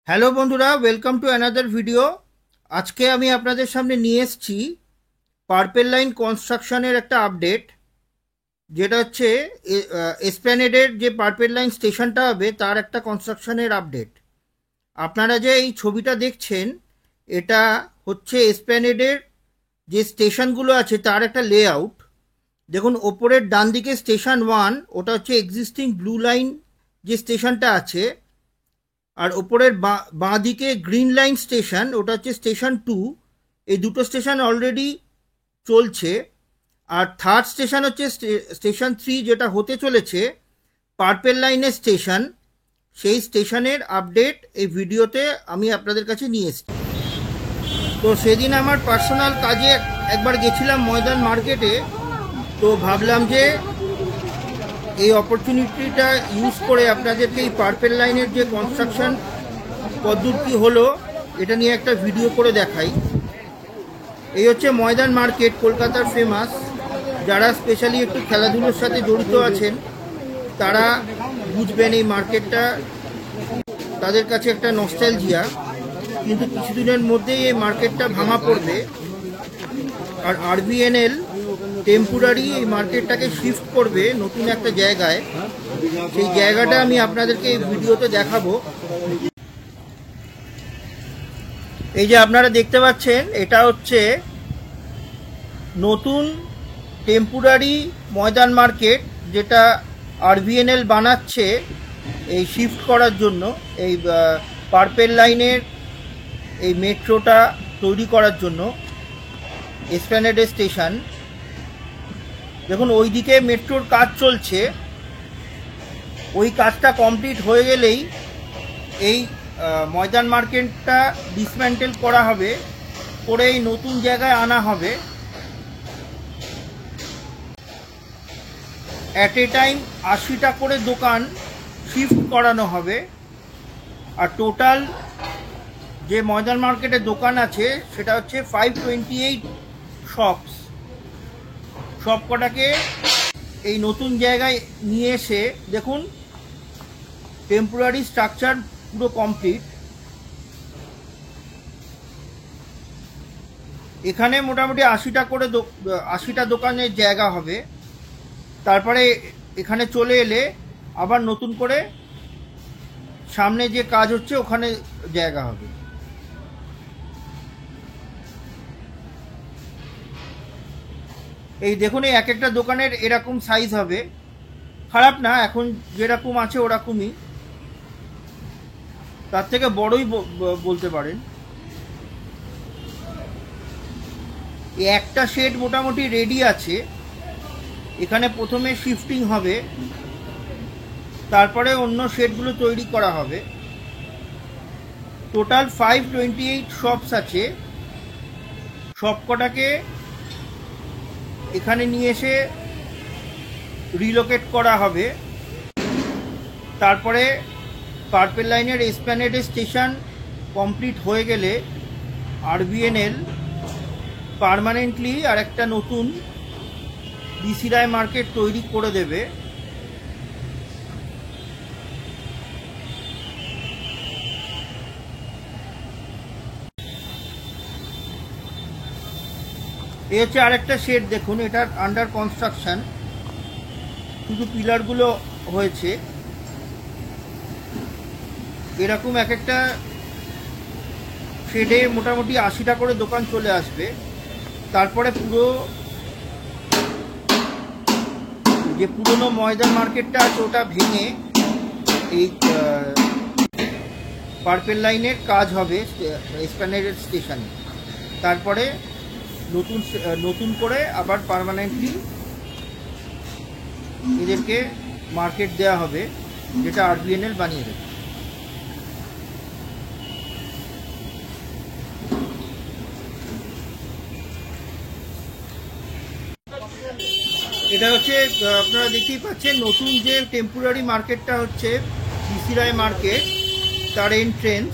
Hello বন্ধুরা, welcome to another video. আজকে আমি আপনাদের সামনে নিয়ে এসেছি পার্পেল লাইন কনস্ট্রাকশনের একটা আপডেট, যেটা হচ্ছে এসপ্ল্যানেডের যে পার্পেল লাইন স্টেশনটা হবে তার একটা কনস্ট্রাকশনের আপডেট। আপনারা যে এই ছবিটা দেখছেন, এটা হচ্ছে এসপ্ল্যানেডের যে স্টেশনগুলো আছে তার একটা লেআউট। দেখুন, ওপরের ডান দিকে স্টেশন 1, ওটা হচ্ছে এক্সিস্টিং ব্লু লাইন যে স্টেশনটা আছে, আর ওপরের বাঁ দিকে গ্রিন লাইন স্টেশন, ওটা হচ্ছে স্টেশন 2। এই দুটো স্টেশন অলরেডি চলছে। আর থার্ড স্টেশন হচ্ছে স্টেশন 3, যেটা হতে চলেছে পার্পেল লাইনের স্টেশন। সেই স্টেশনের আপডেট এই ভিডিওতে আমি আপনাদের কাছে নিয়ে এসেছি। তো সেদিন আমার পার্সোনাল কাজে একবার গেছিলাম ময়দান মার্কেটে, তো ভাবলাম যে এই অপরচুনিটিটা ইউজ করে আপনাদেরকে এই পার্পেল লাইনের যে কনস্ট্রাকশন পদ্ধতি হলো এটা নিয়ে একটা ভিডিও করে দেখাই। এই হচ্ছে ময়দান মার্কেট, কলকাতার ফেমাস। যারা স্পেশালি একটু খেলাধুলোর সাথে জড়িত আছেন তারা বুঝবেন এই মার্কেটটা তাদের কাছে একটা নস্টালজিয়া, কিন্তু কিছুদিনের মধ্যেই এই মার্কেটটা ভাঙা পড়বে। আর আরবিএনএল টেম্পোরারি এই মার্কেটটাকে শিফট করবে নতুন একটা জায়গায়। সেই জায়গাটা আমি আপনাদেরকে এই ভিডিওতে দেখাবো। এই যে আপনারা দেখতে পাচ্ছেন, এটা হচ্ছে নতুন টেম্পোরারি ময়দান মার্কেট, যেটা আরবিএনএল বানাচ্ছে এই শিফট করার জন্য, এই পার্পেল লাইনের এই মেট্রোটা তৈরি করার জন্য এসপ্ল্যানেড স্টেশন। দেখুন, ওই দিকে মেট্রোর কাজ চলছে। ওই কাজটা কমপ্লিট হয়ে গেলেই এই ময়দান মার্কেটটা ডিসম্যান্টেল করা হবে, করে এই নতুন জায়গায় আনা হবে। অ্যাট এ টাইম 80টা করে দোকান শিফট করানো হবে। আর টোটাল যে ময়দান মার্কেটের দোকান আছে সেটা হচ্ছে 528 শপস। সব কটাকে এই নতুন জায়গায় নিয়ে এসে, দেখুন টেম্পোরারি স্ট্রাকচার পুরো কমপ্লিট। এখানে মোটামুটি 80টা দোকানের জায়গা হবে। তারপরে এখানে চলে এলে আবার নতুন করে সামনে যে কাজ হচ্ছে ওখানে জায়গা হবে। এই দেখুন, এই এক একটা দোকানের এরকম সাইজ হবে। খারাপ না, এখন যেরকম আছে ওরকমই, তার থেকে বড়ই বলতে পারেন। একটা শেড মোটামুটি রেডি আছে। এখানে প্রথমে শিফটিং হবে, তারপরে অন্য শেডগুলো তৈরি করা হবে। টোটাল 528 শপস আছে। সব কটাকে এখানে নিয়ে এসে রিলোকেট করা হবে। তারপরে পার্পেল লাইনের এসপ্ল্যানেড স্টেশন কমপ্লিট হয়ে গেলে আরবিএনএল পার্মানেন্টলি আর একটা নতুন বিসি রায় মার্কেট তৈরি করে দেবে। এই হচ্ছে আরেকটা শেড, দেখুন এটার আন্ডার কনস্ট্রাকশন, শুধু পিলারগুলো হয়েছে। এরকম এক একটা শেডে মোটামুটি 80টা করে দোকান চলে আসবে। তারপরে পুরো যে পুরনো ময়দান মার্কেটটা আছে ওটা ভেঙে এই পার্পেল লাইনের কাজ হবে এসপ্ল্যানেড স্টেশনে। তারপরে নতুন করে আবার পার্মানেন্টলি এদেরকে মার্কেট দেওয়া হবে, যেটা আরবিএনএল বানিয়ে দেবে। এটা হচ্ছে আপনারা দেখতেই পাচ্ছেন, নতুন যে টেম্পোরারি মার্কেটটা হচ্ছে বিসি রায় মার্কেট, তার এন্ট্রেন্স।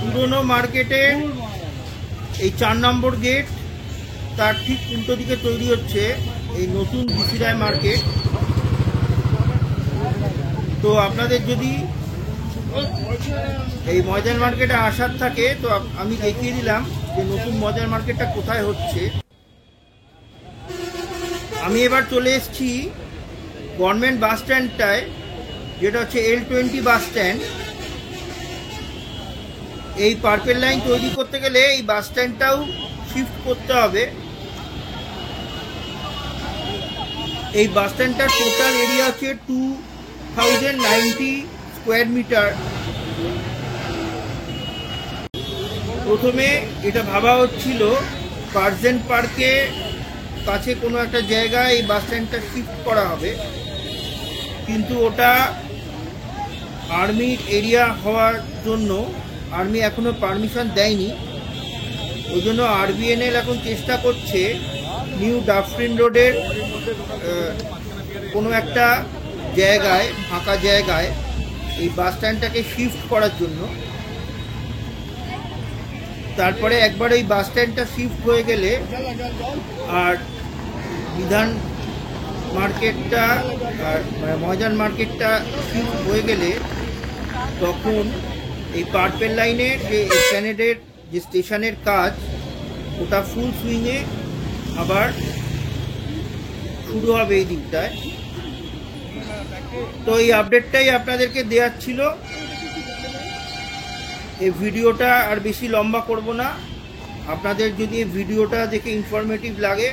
পুরনো মার্কেটের এই 4 নম্বর গেট, তার ঠিক উল্টো দিকে তৈরি হচ্ছে এই নতুন বিসি রায় মার্কেট। তো আপনাদের যদি এই ময়দান মার্কেটে আসার থাকে, তো আমি দেখিয়ে দিলাম যে নতুন ময়দান মার্কেটটা কোথায় হচ্ছে। আমি এবার চলে এসেছি গভর্নমেন্ট বাস স্ট্যান্ডটায়, যেটা হচ্ছে L20 বাস স্ট্যান্ড। এই পার্পেল লাইন তৈরি করতে গেলে এই বাস স্ট্যান্ডটাও শিফট করতে হবে। এই বাস স্ট্যান্ডটার টোটাল এরিয়া হচ্ছে 2090 স্কোয়ার মিটার। প্রথমে এটা ভাবা হচ্ছিল কার্জন পার্কে কাছে কোনো একটা জায়গায় এই বাস স্ট্যান্ডটা শিফট করা হবে, কিন্তু ওটা আর্মির এরিয়া হওয়ার জন্য আর্মি এখনো পারমিশন দেয়নি। ওই জন্য RVNL এখন চেষ্টা করছে নিউ ডাফরিন রোডের কোনো একটা জায়গায়, ফাঁকা জায়গায় এই বাস স্ট্যান্ডটাকে শিফট করার জন্য। তারপরে একবার এই বাস স্ট্যান্ডটা শিফট হয়ে গেলে আর বিধান মার্কেটটা আর ময়দান মার্কেটটা শিফট হয়ে গেলে তখন এই পার্পেল লাইনের যে এসপ্ল্যানেডের যে স্টেশনের কাজ, ওটা ফুল সুইংয়ে আবার শুরু হবে এই দিকটায়। তো এই আপডেটটাই আপনাদেরকে দেওয়ার ছিল। এই ভিডিওটা আর বেশি লম্বা করব না। আপনাদের যদি এই ভিডিওটা দেখে ইনফরমেটিভ লাগে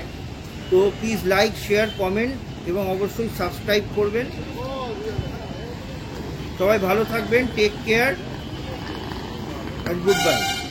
তো প্লিজ লাইক, শেয়ার, কমেন্ট এবং অবশ্যই সাবস্ক্রাইব করবেন। সবাই ভালো থাকবেন, টেক কেয়ার and goodbye.